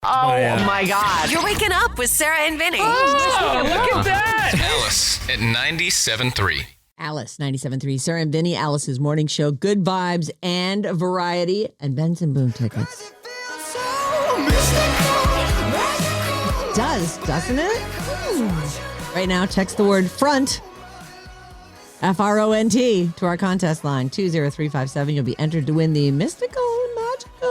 Oh, my God. You're waking up with Sarah and Vinnie. Oh, look at that. Alice at 97.3. Alice, 97.3. Sarah and Vinnie, Alice's morning show. Good vibes and variety and Benson Boone tickets. Doesn't it? Right now, text the word front, FRONT, to our contest line, 20357. You'll be entered to win the mystical and magical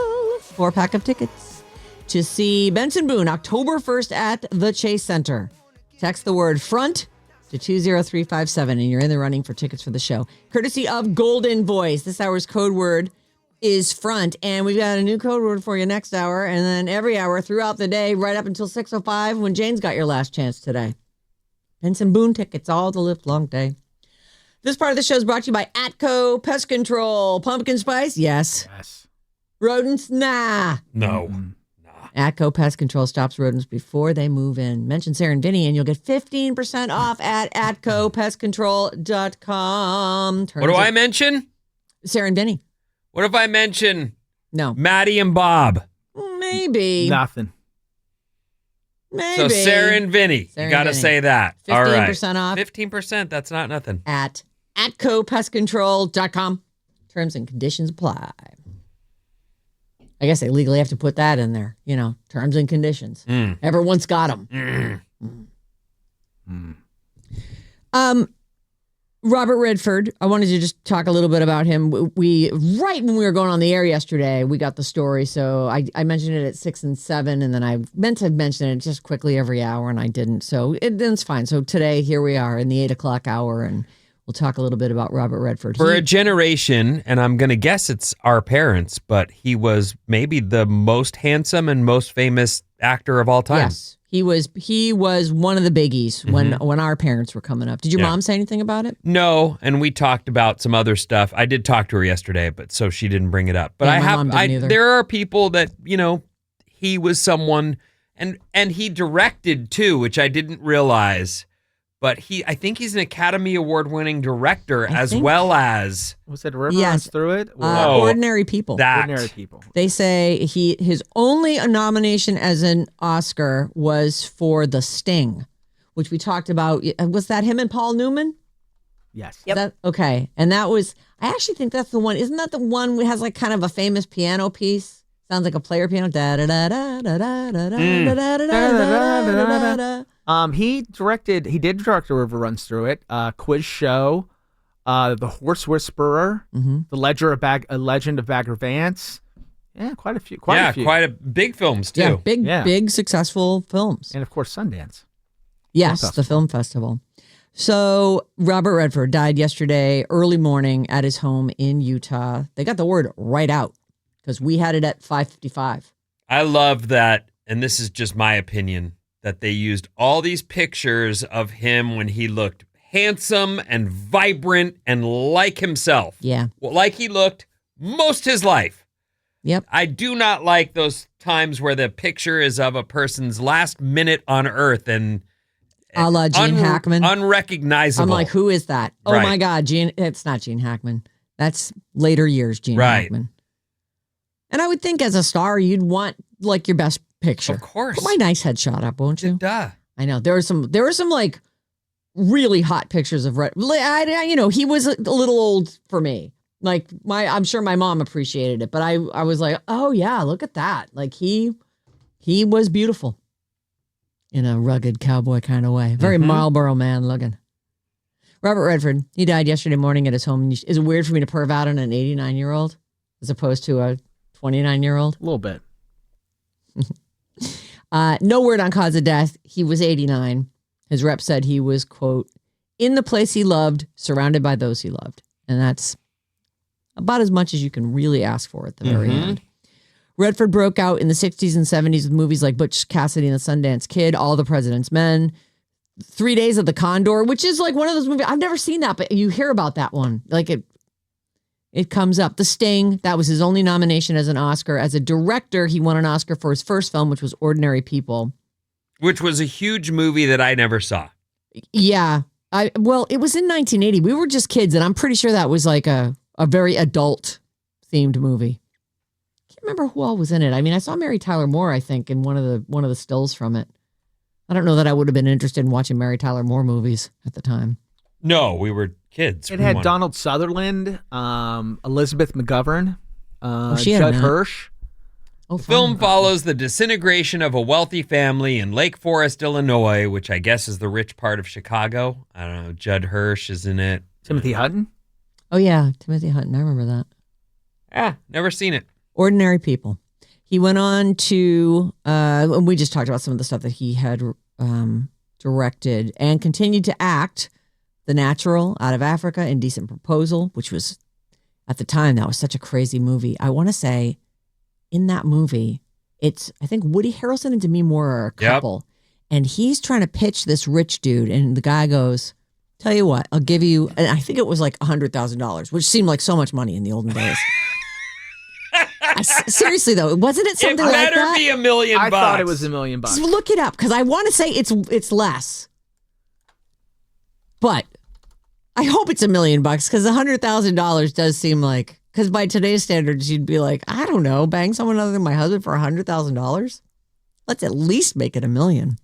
4-pack of tickets to see Benson Boone October 1st at the Chase Center. Text the word front to 20357 and you're in the running for tickets for the show. Courtesy of Golden Voice. This hour's code word is front, and we've got a new code word for you next hour, and then every hour throughout the day, right up until 6:05 when Jane's got your last chance today. Benson Boone tickets all the live long day. This part of the show is brought to you by Atco Pest Control. Pumpkin spice? Yes. Rodents? Nah. No. Atco Pest Control stops rodents before they move in. Mention Sarah and Vinnie and you'll get 15% off at atcopestcontrol.com. What do I mention? Sarah and Vinnie. What if I mention No. Maddie and Bob? Maybe. Nothing. Maybe. So Sarah and Vinnie. Sarah You got to and Vinnie. say that. 15% All right. off. 15%. That's not nothing. At atcopestcontrol.com. Terms and conditions apply. I guess they legally have to put that in there. You know, terms and conditions. Everyone's got them. Robert Redford, I wanted to just talk a little bit about him. We right when we were going on the air yesterday, we got the story. So I mentioned it at 6 and 7, and then I meant to mention it just quickly every hour, and I didn't. So it's fine. So today, here we are in the 8 o'clock hour, and we'll talk a little bit about Robert Redford. For a generation, and I'm going to guess it's our parents, but he was maybe the most handsome and most famous actor of all time. Yes. He was one of the biggies when our parents were coming up. Did your mom say anything about it? No, and we talked about some other stuff. I did talk to her yesterday, but so she didn't bring it up. But Yeah, my mom didn't either. there are people that, he was someone, and he directed too, which I didn't realize. But I think he's an Academy Award winning director well as. Was it River Runs Through It? Ordinary People. Ordinary People. They say his only nomination as an Oscar was for The Sting, which we talked about. Was that him and Paul Newman? Yes. Yep. Okay. And that was, I actually think that's the one. Isn't that the one that has like kind of a famous piano piece? Sounds like a player piano. Da da da da da da da da da da da. He did direct River Runs Through It, Quiz Show, The Horse Whisperer, The Legend of Bagger Vance. Yeah, quite a few. Quite a big films too. Yeah, big successful films. And of course, Sundance. Yes, the film festival. So Robert Redford died yesterday, early morning at his home in Utah. They got the word right out because we had it at 5:55. I love that, and this is just my opinion, that they used all these pictures of him when he looked handsome and vibrant and like himself. Yeah. Well, like he looked most his life. Yep. I do not like those times where the picture is of a person's last minute on earth and a la Gene Hackman. Unrecognizable. I'm like, who is that? Oh Right. my God, it's not Gene Hackman. That's later years Gene Hackman. And I would think as a star, you'd want like your best picture. Of course. Put my nice headshot up, won't you? Duh. I know. There were some like really hot pictures of Red. He was a little old for me. Like I'm sure my mom appreciated it, but I was like, oh yeah, look at that. Like he was beautiful in a rugged cowboy kind of way. Very Marlboro man looking. Robert Redford, he died yesterday morning at his home. Is it weird for me to perv out on an 89-year-old as opposed to a 29-year-old? A little bit. No word on cause of death. He was 89. His rep said he was, quote, in the place he loved, surrounded by those he loved. And that's about as much as you can really ask for at the very end. Redford broke out in the 60s and 70s with movies like Butch Cassidy and the Sundance Kid, All the President's Men, 3 Days of the Condor, which is like one of those movies. I've never seen that, but you hear about that one. Like it comes up. The Sting, that was his only nomination as an Oscar. As a director, he won an Oscar for his first film, which was Ordinary People. Which was a huge movie that I never saw. Yeah. It was in 1980. We were just kids, and I'm pretty sure that was like a very adult-themed movie. I can't remember who all was in it. I mean, I saw Mary Tyler Moore, I think, in one of the stills from it. I don't know that I would have been interested in watching Mary Tyler Moore movies at the time. No, we were kids. It had Donald Sutherland, Elizabeth McGovern, Judd Hirsch. The film follows the disintegration of a wealthy family in Lake Forest, Illinois, which I guess is the rich part of Chicago. I don't know. Judd Hirsch is in it. Timothy Hutton? Oh, yeah. Timothy Hutton. I remember that. Never seen it. Ordinary People. He went on to, and we just talked about some of the stuff that he had directed and continued to act. The Natural, Out of Africa, Indecent Proposal, which was, at the time, that was such a crazy movie. I want to say, in that movie, I think Woody Harrelson and Demi Moore are a couple. And he's trying to pitch this rich dude. And the guy goes, tell you what, I'll give you, and I think it was like $100,000, which seemed like so much money in the olden days. Seriously, though, wasn't it something like that? It better be $1 million. I thought it was $1 million. Just look it up, because I want to say it's less. But I hope it's $1 million, because $100,000 does seem like, because by today's standards, you'd be like, I don't know, bang someone other than my husband for $100,000. Let's at least make it $1 million.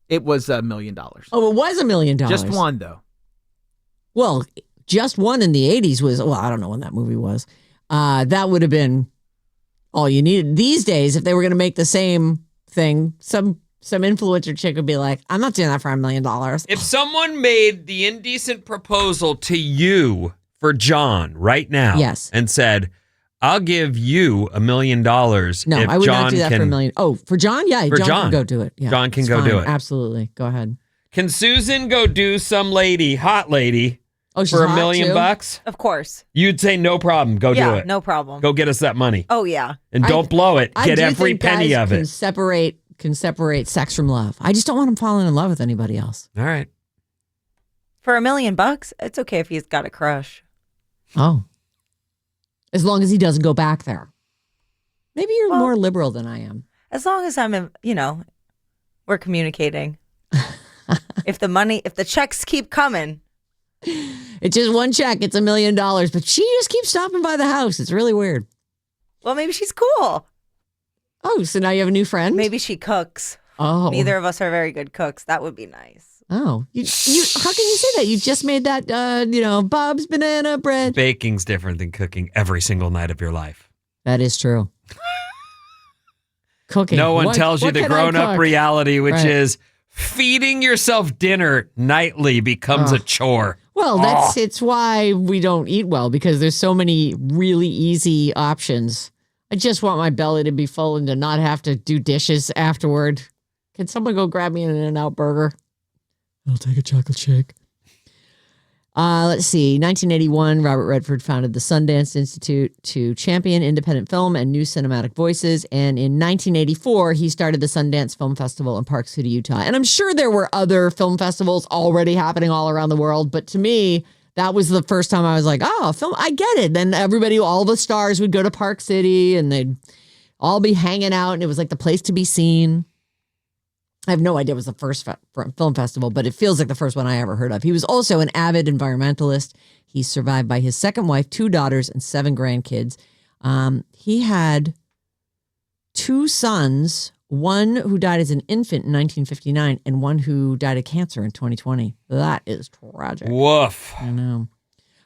It was $1 million. Oh, it was $1 million. Just one, though. Well, just one in the 80s was, well, I don't know when that movie was. That would have been all you needed. These days, if they were going to make the same thing, some influencer chick would be like, I'm not doing that for $1 million. If someone made the indecent proposal to you for John right now, yes, and said, I'll give you $1 million. No, if I would John not do that for $1 million. Oh, for John? Yeah, for John can go do it. Yeah, John can it's go fine. do it. Absolutely. Go ahead. Can Susan go do some hot lady she's for $1 hot million too? Bucks? Of course. You'd say no problem. Go do it. No problem. Go get us that money. Oh, yeah. And don't blow it. I Get do every think penny guys of it. Can separate sex from love. I just don't want him falling in love with anybody else. All right. For $1 million, it's okay if he's got a crush. Oh. As long as he doesn't go back there. Maybe you're more liberal than I am. As long as I'm, we're communicating. If the checks keep coming. It's just one check. It's $1 million. But she just keeps stopping by the house. It's really weird. Well, maybe she's cool. Oh, so now you have a new friend? Maybe she cooks. Oh. Neither of us are very good cooks. That would be nice. Oh. You how can you say that? You just made that, Bob's banana bread. Baking's different than cooking every single night of your life. That is true. Cooking. No one tells you the grown-up reality, which Right. is feeding yourself dinner nightly becomes a chore. Well, it's why we don't eat well, because there's so many really easy options. I just want my belly to be full and to not have to do dishes afterward. Can someone go grab me an In-N-Out burger? I'll take a chocolate shake. Let's see. 1981, Robert Redford founded the Sundance Institute to champion independent film and new cinematic voices. And in 1984, he started the Sundance Film Festival in Park City, Utah. And I'm sure there were other film festivals already happening all around the world. But to me, that was the first time I was like, oh, film, I get it. Then all the stars would go to Park City and they'd all be hanging out. And it was like the place to be seen. I have no idea it was the first film festival, but it feels like the first one I ever heard of. He was also an avid environmentalist. He's survived by his second wife, 2 daughters, and 7 grandkids. He had 2 sons, one who died as an infant in 1959 and one who died of cancer in 2020. That is tragic. Woof. I know.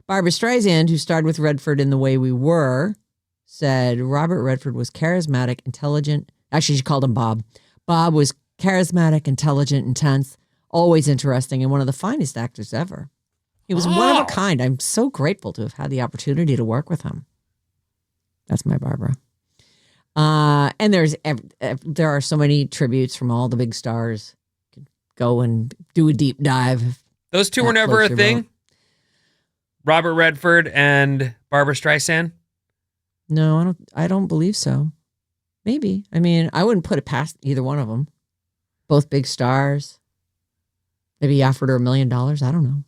Barbara Streisand, who starred with Redford in The Way We Were, said Robert Redford was charismatic, intelligent. Actually, she called him Bob. Bob was charismatic, intelligent, intense, always interesting, and one of the finest actors ever. He was one of a kind. I'm so grateful to have had the opportunity to work with him. That's my Barbara. And there are so many tributes from all the big stars. You can go and do a deep dive. Those two were never a thing? Robert Redford and Barbara Streisand? No, I don't believe so. Maybe. I mean, I wouldn't put it past either one of them. Both big stars. Maybe he offered her $1 million. I don't know.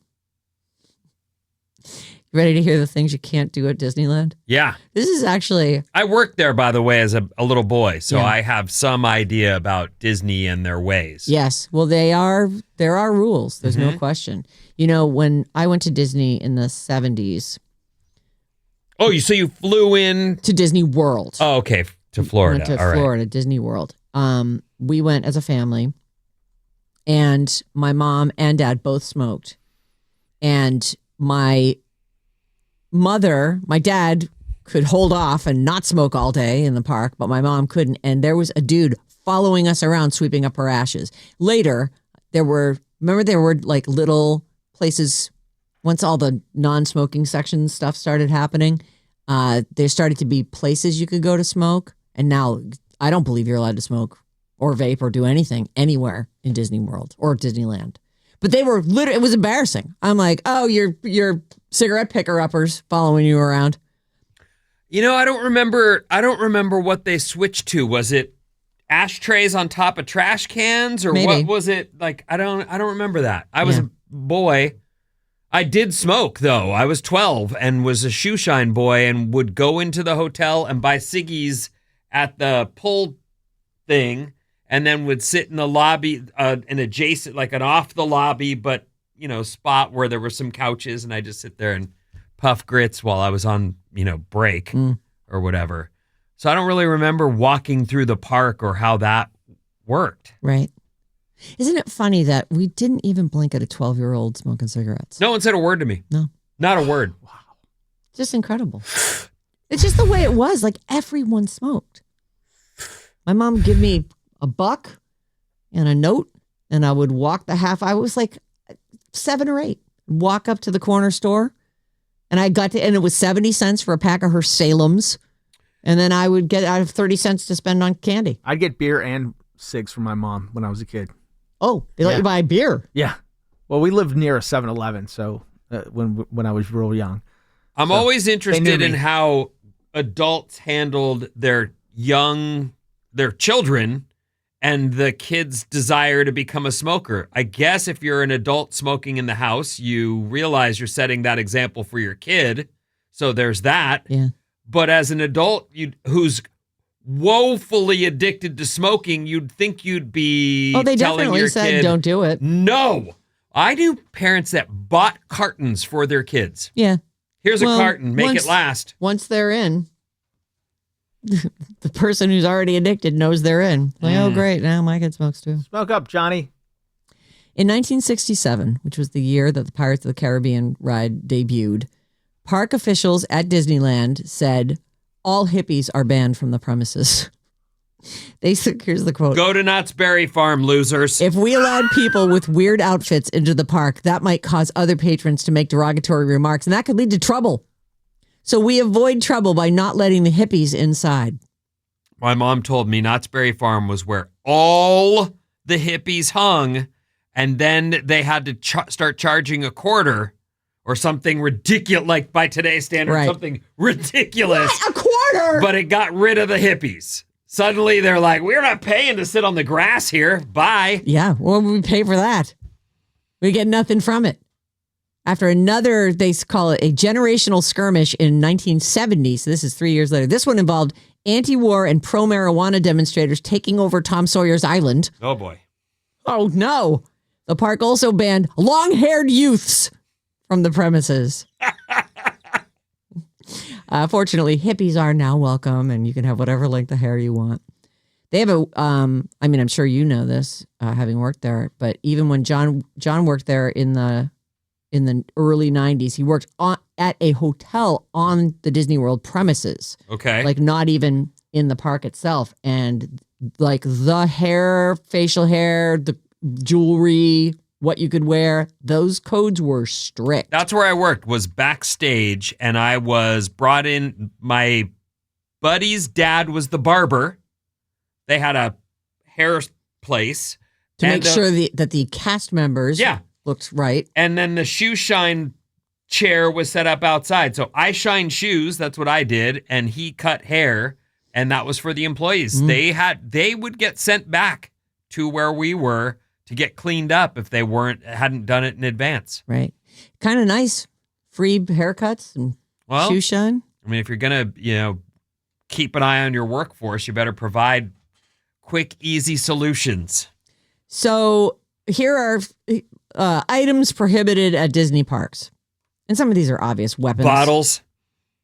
You ready to hear the things you can't do at Disneyland? Yeah. This is actually... I worked there, by the way, as a little boy, so Yeah. I have some idea about Disney and their ways. Yes. Well, there are rules. There's no question. You know, when I went to Disney in the 70s... So you flew in to Disney World. Oh, okay, to Florida. Went to All right. Florida, Disney World. We went as a family, and my mom and dad both smoked. And my dad could hold off and not smoke all day in the park, but my mom couldn't. And there was a dude following us around, sweeping up her ashes. Later, there were like little places. Once all the non-smoking section stuff started happening, there started to be places you could go to smoke. And now I don't believe you're allowed to smoke or vape or do anything anywhere in Disney World or Disneyland. But they were literally, it was embarrassing. I'm like, oh, you're cigarette picker-uppers following you around. I don't remember what they switched to. Was it ashtrays on top of trash cans, or Maybe. what was it? Like, I don't remember that. I was a boy. I did smoke, though. I was 12 and was a shoe shine boy and would go into the hotel and buy ciggies at the pull thing, and then would sit in the lobby, an adjacent, like an off the lobby, but, spot where there were some couches, and I just sit there and puff grits while I was on, break or whatever. So I don't really remember walking through the park or how that worked. Right. Isn't it funny that we didn't even blink at a 12-year-old smoking cigarettes? No one said a word to me. No. Not a word. Wow. Just incredible. It's just the way it was. Like, everyone smoked. My mom would give me $1 and a note, and I would walk the half. I was like 7 or 8. Walk up to the corner store, and and it was 70 cents for a pack of her Salem's. And then I would get out of 30 cents to spend on candy. I'd get beer and cigs from my mom when I was a kid. Oh, they let you buy beer. Yeah. Well, we lived near a 7-Eleven, so when I was real young. I'm always interested in me. how adults handled their children and the kid's desire to become a smoker. I guess if you're an adult smoking in the house, you realize you're setting that example for your kid. So there's that. Yeah. But as an adult who's woefully addicted to smoking, you'd think you'd be Oh, they telling definitely your said kid, don't do it. No. I knew parents that bought cartons for their kids. Yeah. Here's a carton. Make it last. Once they're in, the person who's already addicted knows they're in. Like, oh, great. Now my kid smokes too. Smoke up, Johnny. In 1967, which was the year that the Pirates of the Caribbean ride debuted, park officials at Disneyland said all hippies are banned from the premises. Here's the quote. Go to Knott's Berry Farm, losers. If we allowed people with weird outfits into the park, that might cause other patrons to make derogatory remarks, and that could lead to trouble. So we avoid trouble by not letting the hippies inside. My mom told me Knott's Berry Farm was where all the hippies hung, and then they had to start charging $0.25 or something ridiculous, like by today's standards, something ridiculous. What? $0.25? But it got rid of the hippies. Suddenly they're like, we're not paying to sit on the grass here. Bye. Yeah, what would we pay for that? We get nothing from it. After another, they call it a generational skirmish in 1970, so this is 3 years later. This one involved anti-war and pro-marijuana demonstrators taking over Tom Sawyer's Island. Oh, boy. Oh, no. The park also banned long-haired youths from the premises. Fortunately, hippies are now welcome, and you can have whatever length of hair you want. They have I'm sure you know this, having worked there, but even when John worked there in the early 90s, he worked at a hotel on the Disney World premises. Okay. Like not even in the park itself. And like the hair, facial hair, the jewelry, what you could wear, those codes were strict. That's where I worked, was backstage, and I was brought in. My buddy's dad was the barber. They had a hair place. To make sure that the cast members looked right. And then the shoe shine chair was set up outside. So I shined shoes, that's what I did, and he cut hair, and that was for the employees. They would get sent back to where we were to get cleaned up if they hadn't done it in advance. Right. Kind of nice. Free haircuts and shoe shine. I mean, if you're going to, keep an eye on your workforce, you better provide quick, easy solutions. So here are items prohibited at Disney parks. And some of these are obvious. Weapons. Bottles.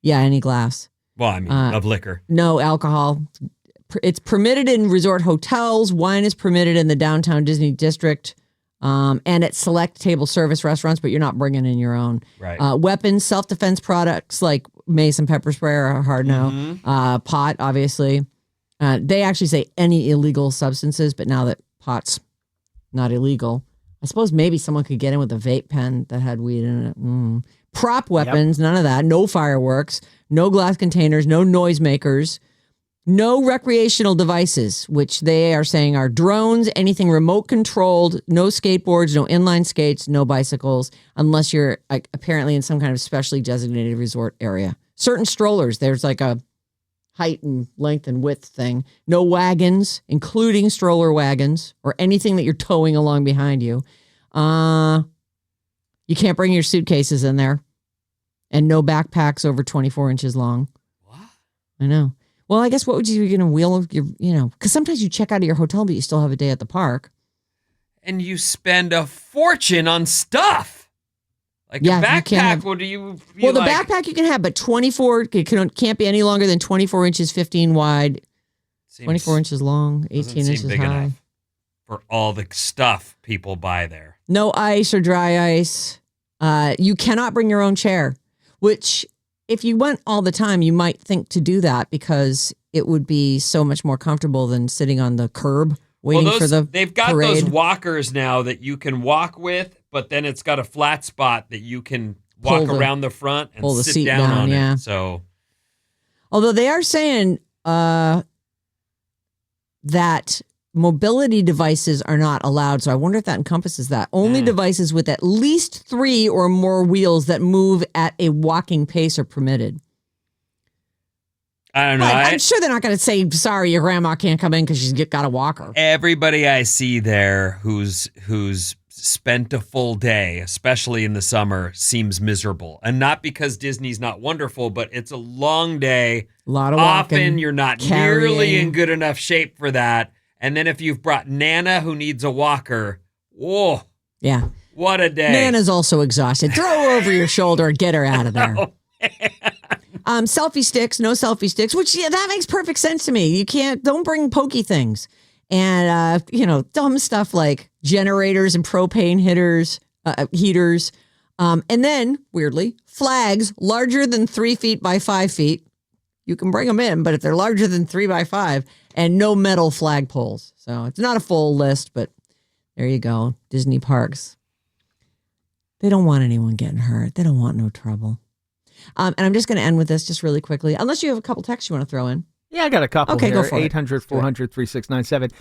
Yeah, any glass. Well, I mean, of liquor. No alcohol. It's permitted in resort hotels. Wine is permitted in the downtown Disney district and at select table service restaurants, but you're not bringing in your own. Right. Weapons, self-defense products like mace and pepper spray are a hard no. Pot, obviously. They actually say any illegal substances, but now that pot's not illegal, I suppose maybe someone could get in with a vape pen that had weed in it. Prop weapons, none of that. No fireworks, no glass containers, no noisemakers. No recreational devices, which they are saying are drones, anything remote controlled, no skateboards, no inline skates, no bicycles, unless you're apparently in some kind of specially designated resort area. Certain strollers, there's like a height and length and width thing. No wagons, including stroller wagons or anything that you're towing along behind you. You can't bring your suitcases in there. And no backpacks over 24 inches long. What? I know. Well, I guess what would you going to wheel, because sometimes you check out of your hotel, but you still have a day at the park. And you spend a fortune on stuff. Like a backpack, what do you Well, the backpack you can have, but 24, it can't be any longer than 24 inches, 15 wide, 24 inches long, 18 inches big high. Enough for all the stuff people buy there. No ice or dry ice. You cannot bring your own chair, which... If you went all the time, you might think to do that because it would be so much more comfortable than sitting on the curb waiting for the They've got parade. those walkers now that you can walk with, but then it's got a flat spot that you can walk around the front and pull the sit seat down on yeah. it. So, although they are saying that mobility devices are not allowed, so I wonder if that encompasses that. Only devices with at least 3 or more wheels that move at a walking pace are permitted. I don't know. I'm sure they're not going to say, sorry, your grandma can't come in because she's got a walker. Everybody I see there who's spent a full day, especially in the summer, seems miserable. And not because Disney's not wonderful, but it's a long day. A lot of walking. Often you're not nearly in good enough shape for that. And then if you've brought Nana who needs a walker, whoa. Yeah. What a day. Nana's also exhausted. Throw her over your shoulder and get her out of there. Selfie sticks, no selfie sticks, which, that makes perfect sense to me. Don't bring pokey things. And, dumb stuff like generators and propane heaters. And then, weirdly, flags larger than 3 feet by 5 feet. You can bring them in, but if they're larger than 3 by 5, and no metal flagpoles. So it's not a full list, but there you go. Disney parks. They don't want anyone getting hurt. They don't want no trouble. And I'm just going to end with this just really quickly, unless you have a couple texts you want to throw in. Yeah, I got a couple Okay, here. go for it. 800-400-3697.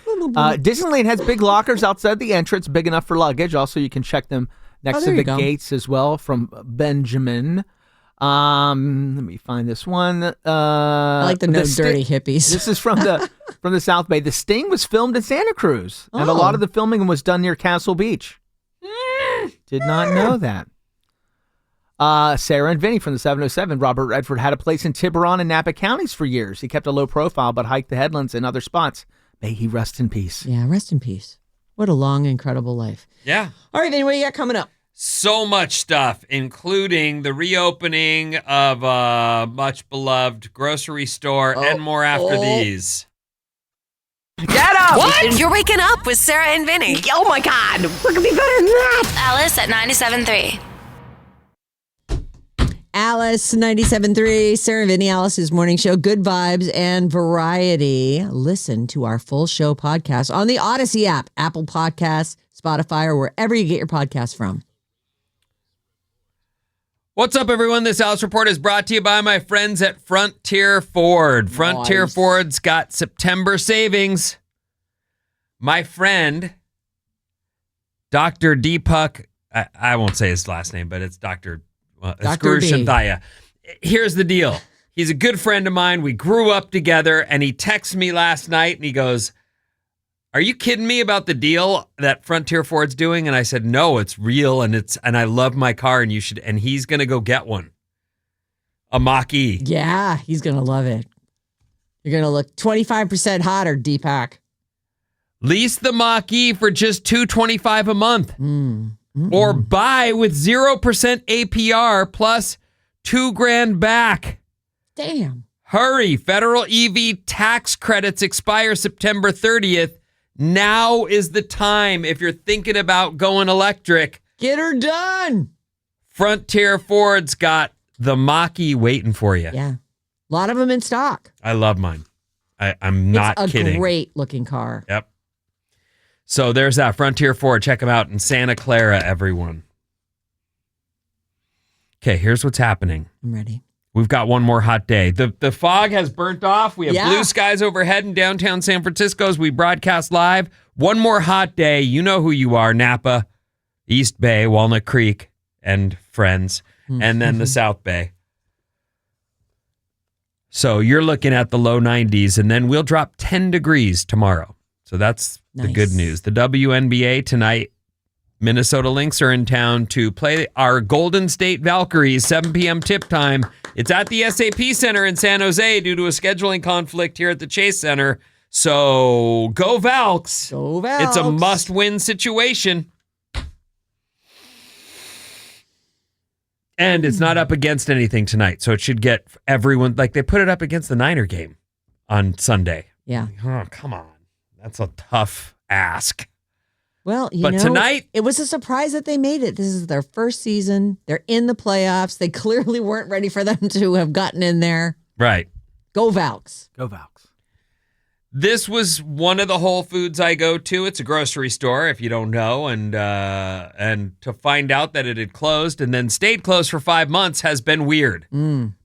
Disneyland has big lockers outside the entrance, big enough for luggage. Also, you can check them next to the gates as well from Benjamin. Let me find this one. I like the no dirty hippies. This is from the South Bay. The Sting was filmed in Santa Cruz, and a lot of the filming was done near Castle Beach. Did not know that. Sarah and Vinnie from the 707. Robert Redford had a place in Tiburon and Napa counties for years. He kept a low profile, but hiked the headlands and other spots. May he rest in peace. Yeah, rest in peace. What a long, incredible life. Yeah. All right, Vinnie, what do you got coming up? So much stuff, including the reopening of a much beloved grocery store and more after these. Get up! What? You're waking up with Sarah and Vinnie. Oh my God! What could be better than that? Alice at 97.3. Alice, 97.3, Sarah and Vinnie, Alice's morning show. Good vibes and variety. Listen to our full show podcast on the Odyssey app, Apple Podcasts, Spotify, or wherever you get your podcasts from. What's up, everyone? This Alice Report is brought to you by my friends at Frontier Ford. Frontier Ford's got September savings. My friend, Dr. Deepak, I won't say his last name, but it's Dr. Askur Shanthaya. Here's the deal. He's a good friend of mine. We grew up together, and he texted me last night, and he goes, "Are you kidding me about the deal that Frontier Ford's doing?" And I said, "No, it's real, and I love my car, and you should." And he's gonna go get one, a Mach-E. Yeah, he's gonna love it. You're gonna look 25% hotter, Deepak. Lease the Mach-E for just $225 a month, or buy with 0% APR plus $2,000 back. Damn. Hurry. Federal EV tax credits expire September 30th. Now is the time if you're thinking about going electric. Get her done. Frontier Ford's got the Mach-E waiting for you. Yeah. A lot of them in stock. I love mine. I'm not kidding. It's a great looking car. Yep. So there's that. Frontier Ford. Check them out in Santa Clara, everyone. Okay, here's what's happening. I'm ready. We've got one more hot day. The fog has burnt off. We have Yeah. blue skies overhead in downtown San Francisco as we broadcast live. One more hot day. You know who you are. Napa, East Bay, Walnut Creek, and friends. And then the South Bay. So you're looking at the low 90s, and then we'll drop 10 degrees tomorrow. So that's the good news. The WNBA tonight, Minnesota Lynx are in town to play our Golden State Valkyries, 7 p.m. tip time. It's at the SAP Center in San Jose due to a scheduling conflict here at the Chase Center. So go Valks. Go Valks. It's a must-win situation. And it's not up against anything tonight, so it should get everyone, like they put it up against the Niner game on Sunday. Yeah. Oh, come on. That's a tough ask. Well, But tonight- it was a surprise that they made it. This is their first season. They're in the playoffs. They clearly weren't ready for them to have gotten in there. Right. Go Valks. Go Valks. This was one of the Whole Foods I go to. It's a grocery store, if you don't know, and to find out that it had closed and then stayed closed for 5 months has been weird.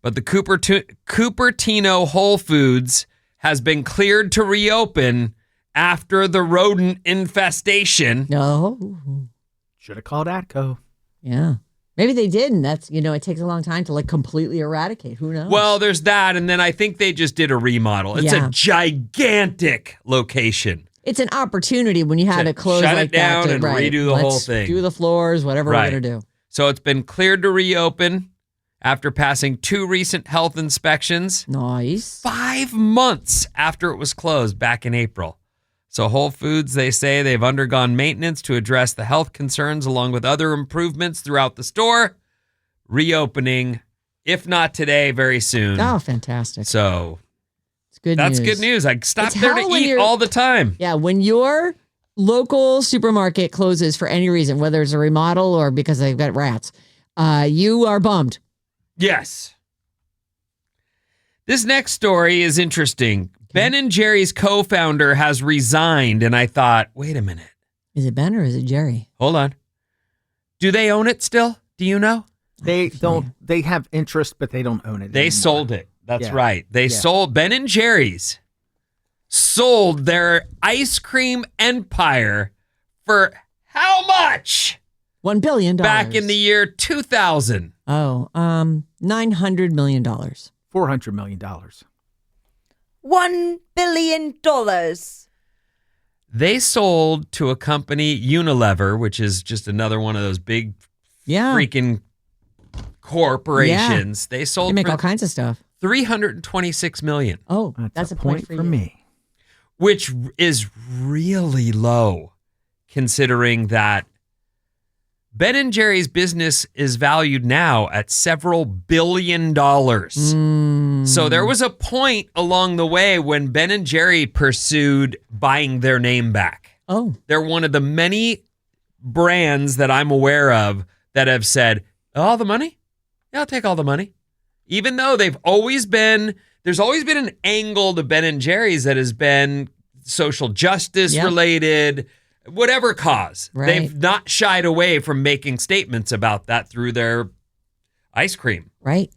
But the Cupertino Whole Foods has been cleared to reopen after the rodent infestation. No. Should have called ATCO. Yeah. Maybe they did, and that's, it takes a long time to completely eradicate. Who knows? Well, there's that, and then I think they just did a remodel. It's a gigantic location. It's an opportunity when you have it closed shut like it down that. and redo the whole thing. Do the floors, whatever we're going to do. So it's been cleared to reopen after passing 2 recent health inspections. Nice. 5 months after it was closed back in April. So Whole Foods, they say they've undergone maintenance to address the health concerns along with other improvements throughout the store. Reopening, if not today, very soon. Oh, fantastic. So it's good that's news. good news. I stop It's there how to when eat you're- all the time. Yeah, when your local supermarket closes for any reason, whether it's a remodel or because they've got rats, you are bummed. Yes. This next story is interesting. Ben and Jerry's co-founder has resigned, and I thought, wait a minute. Is it Ben or is it Jerry? Hold on. Do they own it still? Do you know? They don't. They have interest, but they don't own it. They anymore. sold it. That's Yeah. right. They sold Ben and Jerry's. Sold their ice cream empire for how much? $1 billion. Back in the year 2000. $900 million. $400 million. $1 billion. They sold to a company, Unilever, which is just another one of those big freaking corporations. They sold They make for all kinds of stuff. $326 million. Oh, That's a point for me. Which is really low, considering that Ben and Jerry's business is valued now at several $1 billion. So there was a point along the way when Ben and Jerry pursued buying their name back. Oh. They're one of the many brands that I'm aware of that have said, all the money? Yeah, I'll take all the money. Even though there's always been an angle to Ben and Jerry's that has been social justice related, whatever cause. Right. They've not shied away from making statements about that through their ice cream. Right.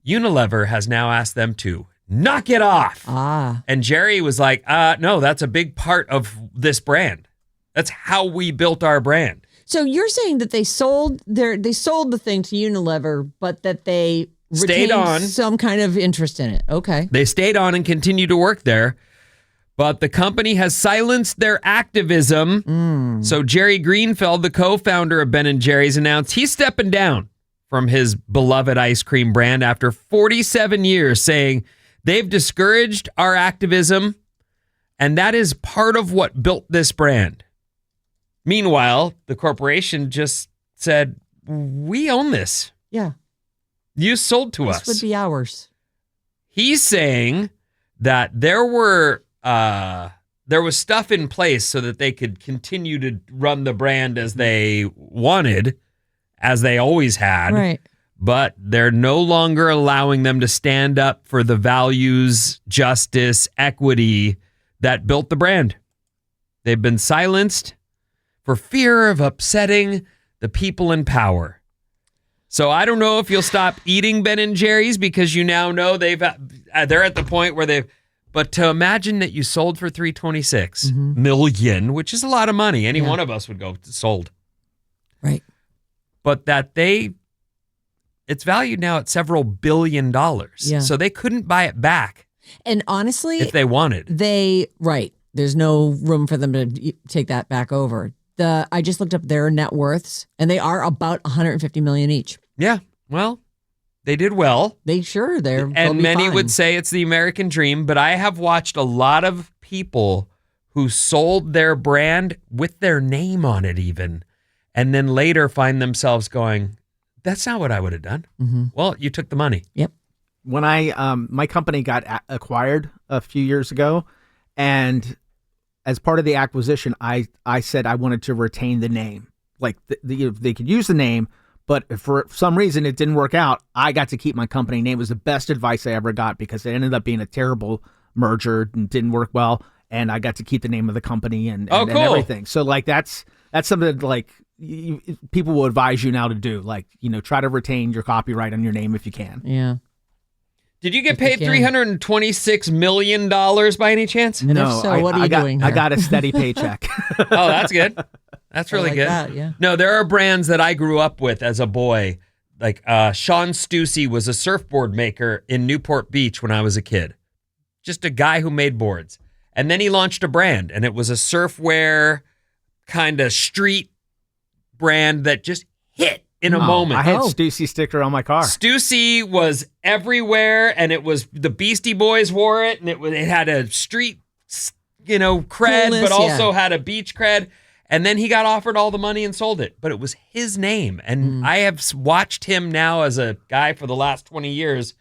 Unilever has now asked them to knock it off. And Jerry was like, no, that's a big part of this brand. That's how we built our brand. So you're saying that they sold the thing to Unilever, but that they Stayed retained on. some kind of interest in it. Okay. They stayed on and continued to work there, but the company has silenced their activism. So Jerry Greenfeld, the co-founder of Ben & Jerry's, announced he's stepping down from his beloved ice cream brand after 47 years, saying they've discouraged our activism, and that is part of what built this brand. Meanwhile, the corporation just said, we own this. Yeah. You sold to us. This would be ours. He's saying that there was stuff in place so that they could continue to run the brand as they wanted, as they always had. Right. But they're no longer allowing them to stand up for the values, justice, equity that built the brand. They've been silenced for fear of upsetting the people in power. So I don't know if you'll stop eating Ben & Jerry's because you now know they're at the point where they've. But to imagine that you sold for $326 million, which is a lot of money, any one of us would go sold. Right. But that it's valued now at several $1 billion. Yeah. So they couldn't buy it back. And honestly, if they wanted, there's no room for them to take that back over. I just looked up their net worths, and they are about $150 million each. Yeah, well, they did well. And many would say it's the American dream, but I have watched a lot of people who sold their brand with their name on it even, and then later find themselves going, that's not what I would have done. Mm-hmm. Well, you took the money. Yep. When my company got acquired a few years ago, and as part of the acquisition, I said I wanted to retain the name. Like they could use the name, but if for some reason it didn't work out, I got to keep my company name. It was the best advice I ever got because it ended up being a terrible merger and didn't work well. And I got to keep the name of the company and everything. So like that's something that, like people will advise you now to do. Like, try to retain your copyright on your name if you can. Yeah. Did you get paid $326 million by any chance? No. So what are you doing here? I got a steady paycheck. Oh, that's good. That's really good. Yeah. No, there are brands that I grew up with as a boy. Like Sean Stussy was a surfboard maker in Newport Beach when I was a kid. Just a guy who made boards. And then he launched a brand, and it was a surfwear kind of street brand that just hit in a moment. I had Stussy sticker on my car. Stussy was everywhere, and it was the Beastie Boys wore it, and it had a street, cred, Coolness, but also had a beach cred. And then he got offered all the money and sold it, but it was his name. And I have watched him now as a guy for the last 20 years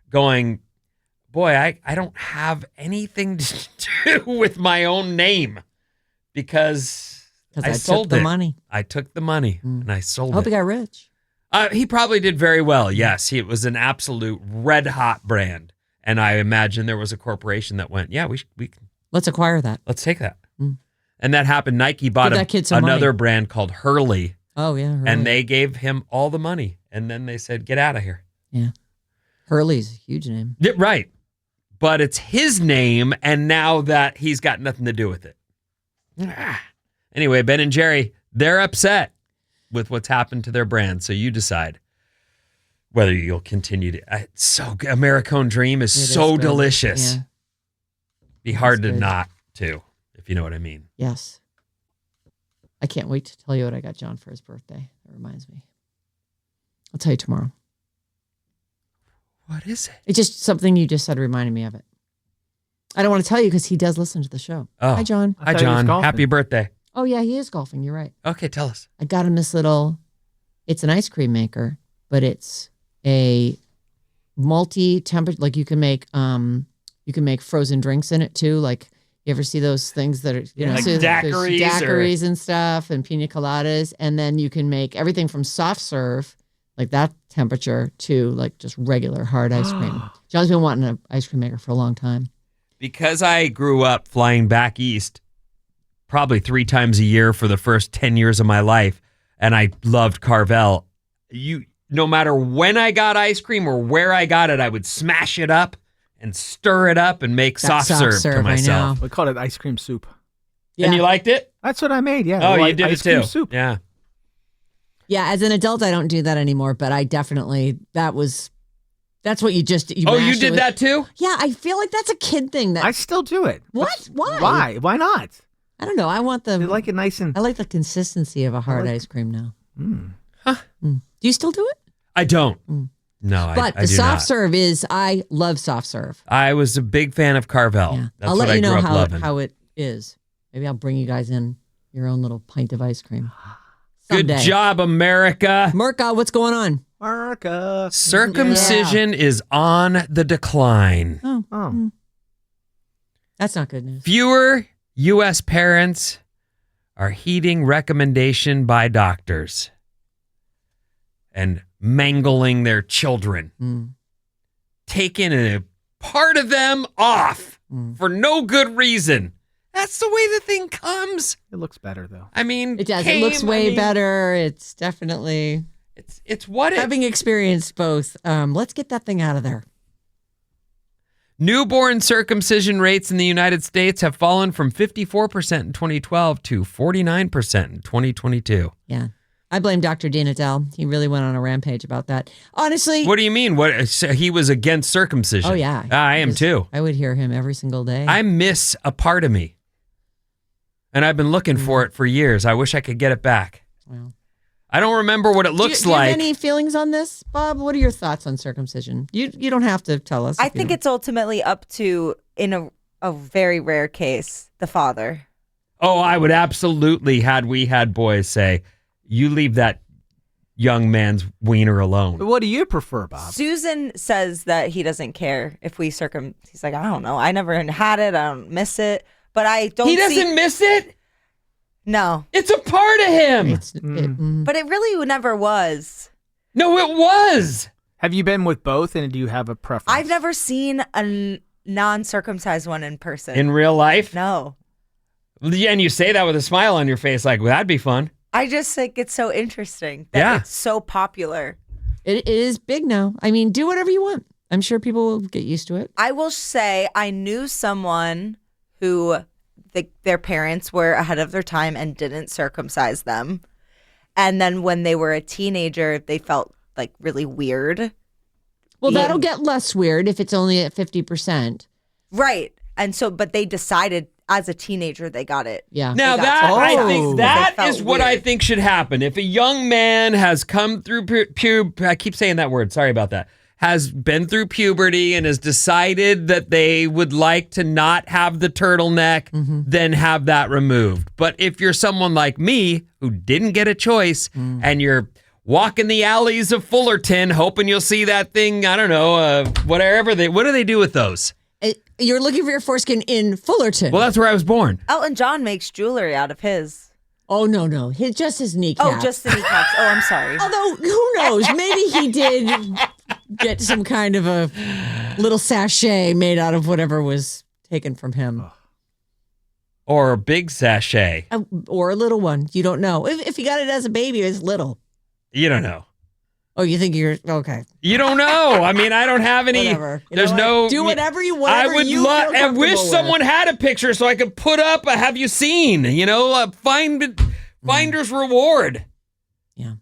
going, boy, I don't have anything to do with my own name because I sold the money. I took the money and I sold it. I hope he got rich. He probably did very well. Yes, it was an absolute red hot brand. And I imagine there was a corporation that went, yeah, we can. Let's acquire that. Let's take that. And that happened. Nike bought another brand called Hurley. Oh, yeah. Hurley. And they gave him all the money. And then they said, get out of here. Yeah. Hurley's a huge name. Yeah, right. But it's his name. And now that he's got nothing to do with it. Anyway, Ben & Jerry, they're upset with what's happened to their brand. So you decide whether you'll continue to. It's so good. Americone Dream is so delicious. Yeah. Be hard to not to. If you know what I mean. Yes. I can't wait to tell you what I got John for his birthday. That reminds me. I'll tell you tomorrow. What is it? It's just something you just said reminded me of it. I don't want to tell you because he does listen to the show. Oh. Hi, John. Hi, John. Happy birthday. Oh, yeah, he is golfing. You're right. Okay, tell us. I got him this it's an ice cream maker, but it's a multi-temperature, like you can make frozen drinks in it too. Like, you ever see those things that are, like so daiquiris and stuff and pina coladas. And then you can make everything from soft serve, like that temperature, to like just regular hard ice cream. John's been wanting an ice cream maker for a long time. Because I grew up flying back east probably 3 times a year for the first 10 years of my life, and I loved Carvel, no matter when I got ice cream or where I got it, I would smash it up and stir it up and make soft serve to myself. We called it ice cream soup. Yeah. And you liked it? That's what I made, yeah. Oh, you did ice it too. Cream soup. Yeah. Yeah, as an adult, I don't do that anymore, but I definitely, that's what you did that too? Yeah, I feel like that's a kid thing. I still do it. What? Why? Why? Why not? I don't know. I want You like it nice and... I like the consistency of a hard ice cream now. Huh? Do you still do it? I don't. No, but I do the soft not. serve I love soft serve. I was a big fan of Carvel. Yeah. That's I'll what let I you grew know up loving. how it is. Maybe I'll bring you guys in your own little pint of ice cream. Good Someday. job, America. Merca, what's going on? America. Circumcision is on the decline. Oh. That's not good news. Fewer U.S. parents are heeding recommendation by doctors and mangling their children, taking a part of them off for no good reason. That's the way the thing comes. It looks better, though. I mean, It does. It looks way better. It's definitely... It's what it... Having experienced both, let's get that thing out of there. Newborn circumcision rates in the United States have fallen from 54% in 2012 to 49% in 2022. Yeah. I blame Dr. Dean Adele. He really went on a rampage about that. Honestly... What do you mean? What he was against circumcision? Oh, yeah. I am too. I would hear him every single day. I miss a part of me. And I've been looking for it for years. I wish I could get it back. Well... I don't remember what it looks do you like. have any feelings on this, Bob? What are your thoughts on circumcision? You don't have to tell us. I think it's ultimately up to, in a very rare case, the father. Oh, I would absolutely, had we had boys, say, you leave that young man's wiener alone. What do you prefer, Bob? Susan says that he doesn't care if we He's like, I don't know. I never had it. I don't miss it. But I don't He doesn't miss it? No. It's a part of him. But it really never was. No, it was. Have you been with both, and do you have a preference? I've never seen a non-circumcised one in person. In real life? No. Yeah, and you say that with a smile on your face, like, well, that'd be fun. I just think it's so interesting that it's so popular. It is big now. I mean, do whatever you want. I'm sure people will get used to it. I will say I knew someone who their parents were ahead of their time and didn't circumcise them. And then when they were a teenager, they felt like really weird. Well, that'll get less weird if it's only at 50%. Right. And so, but they decided as a teenager they got it. Yeah. Now I think that is what I think should happen. If a young man has come through I keep saying that word, sorry about that, has been through puberty and has decided that they would like to not have the turtleneck, then have that removed. But if you're someone like me who didn't get a choice and you're walking the alleys of Fullerton hoping you'll see that thing, I don't know, what do they do with those? You're looking for your foreskin in Fullerton. Well, that's where I was born. Elton John makes jewelry out of his. Oh, no. Just his kneecap. Oh, just the kneecaps. Oh, I'm sorry. Although, who knows? Maybe he did get some kind of a little sachet made out of whatever was taken from him. Or a big sachet. Or a little one. You don't know. If he got it as a baby, it's little. You don't know. Oh, you think you're okay? You don't know. I mean, I don't have any. Whatever. There's no. Do whatever you want. I would love. I wish someone had a picture so I could put up a "Have you seen?" You know, finder's reward. Yeah.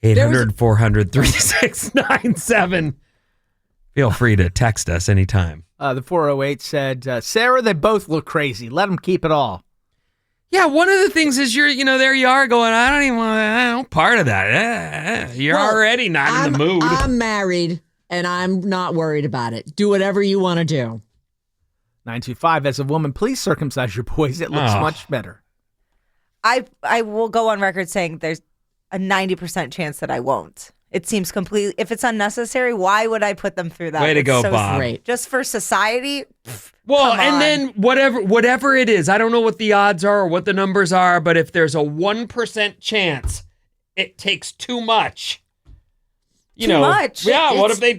800-400-3697. Feel free to text us anytime. The 408 said, Sarah, they both look crazy. Let them keep it all. Yeah, one of the things is there you are going, I don't even want to, I don't part of that. You're already not in the mood. I'm married and I'm not worried about it. Do whatever you want to do. 925, as a woman, please circumcise your boys. It looks much better. I will go on record saying there's a 90% chance that I won't. It seems completely, if it's unnecessary, why would I put them through that? Way to go, Bob. Great. Just for society? Well, and then whatever it is, I don't know what the odds are or what the numbers are, but if there's a 1% chance, it takes too much. Too much? Yeah, what if they,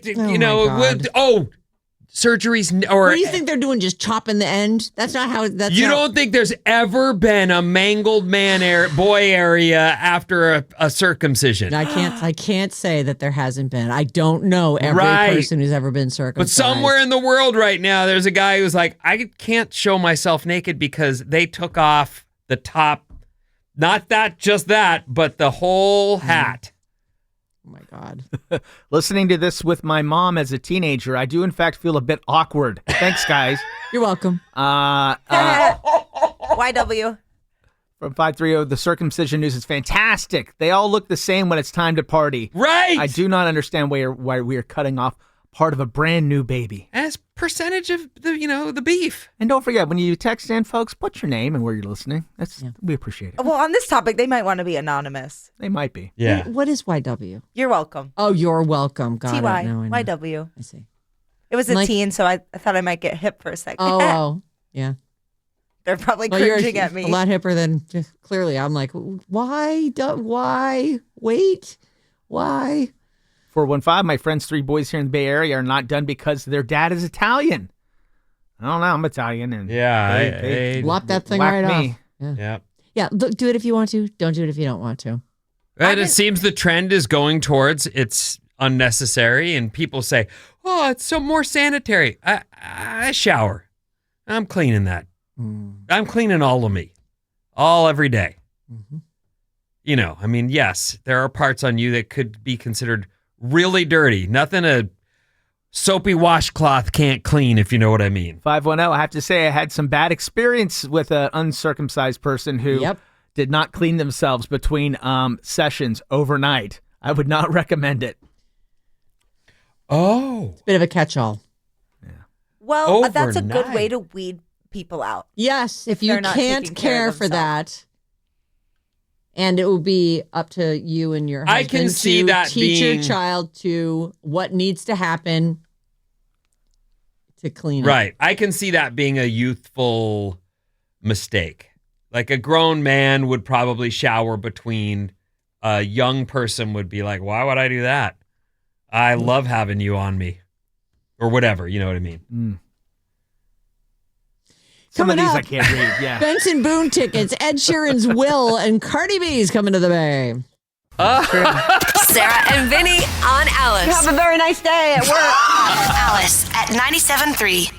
surgeries or... What do you think they're doing, just chopping the end? That's not how... don't think there's ever been a mangled boy area after a circumcision? I can't say that there hasn't been. I don't know every person who's ever been circumcised. But somewhere in the world right now, there's a guy who's like, I can't show myself naked because they took off the top, not just that, but the whole hat. Oh, my God. Listening to this with my mom as a teenager, I do, in fact, feel a bit awkward. Thanks, guys. You're welcome. YW. From 530, the circumcision news is fantastic. They all look the same when it's time to party. Right. I do not understand why we are cutting off part of a brand new baby. As percentage of the beef. And don't forget, when you text in, folks, put your name and where you're listening. We appreciate it. Well, on this topic, they might want to be anonymous. They might be. Yeah. What is YW? You're welcome. Oh, you're welcome. Got it. TY, Now I know. YW. I see. It was a Like- teen, so I thought I might get hip for a second. Oh, yeah. They're probably Well, you're cringing at me. a lot hipper than clearly. I'm like, why? Why? Wait, why? 415, my friends, 3 boys here in the Bay Area are not done because their dad is Italian. I don't know. I'm Italian. And Yeah. they Lop that thing whack right me. off. Yeah. Yeah, look, do it if you want to. Don't do it if you don't want to. And it seems the trend is going towards it's unnecessary, and people say, "Oh, it's so more sanitary." I shower. I'm cleaning that. I'm cleaning all of me, all every day. I mean, yes, there are parts on you that could be considered really dirty. Nothing a soapy washcloth can't clean, if you know what I mean. 510, I have to say I had some bad experience with an uncircumcised person who did not clean themselves between sessions overnight. I would not recommend it. Oh. It's a bit of a catch-all. Well, that's a good Overnight. way to weed people out. Yes, if you they're not can't taking care care of for that, and it will be up to you and your husband I can see to that teach being- your child to what needs to happen to clean it. Right. I can see that being a youthful mistake. Like a grown man would probably shower between. A young person would be like, why would I do that? I love having you on me. Or whatever, you know what I mean? Some of Coming these up, I can't read. Yeah. Benson Boone tickets, Ed Sheeran's Will, and Cardi B's coming to the Bay. Sarah and Vinnie on Alice. Have a very nice day at work. Alice at 97.3.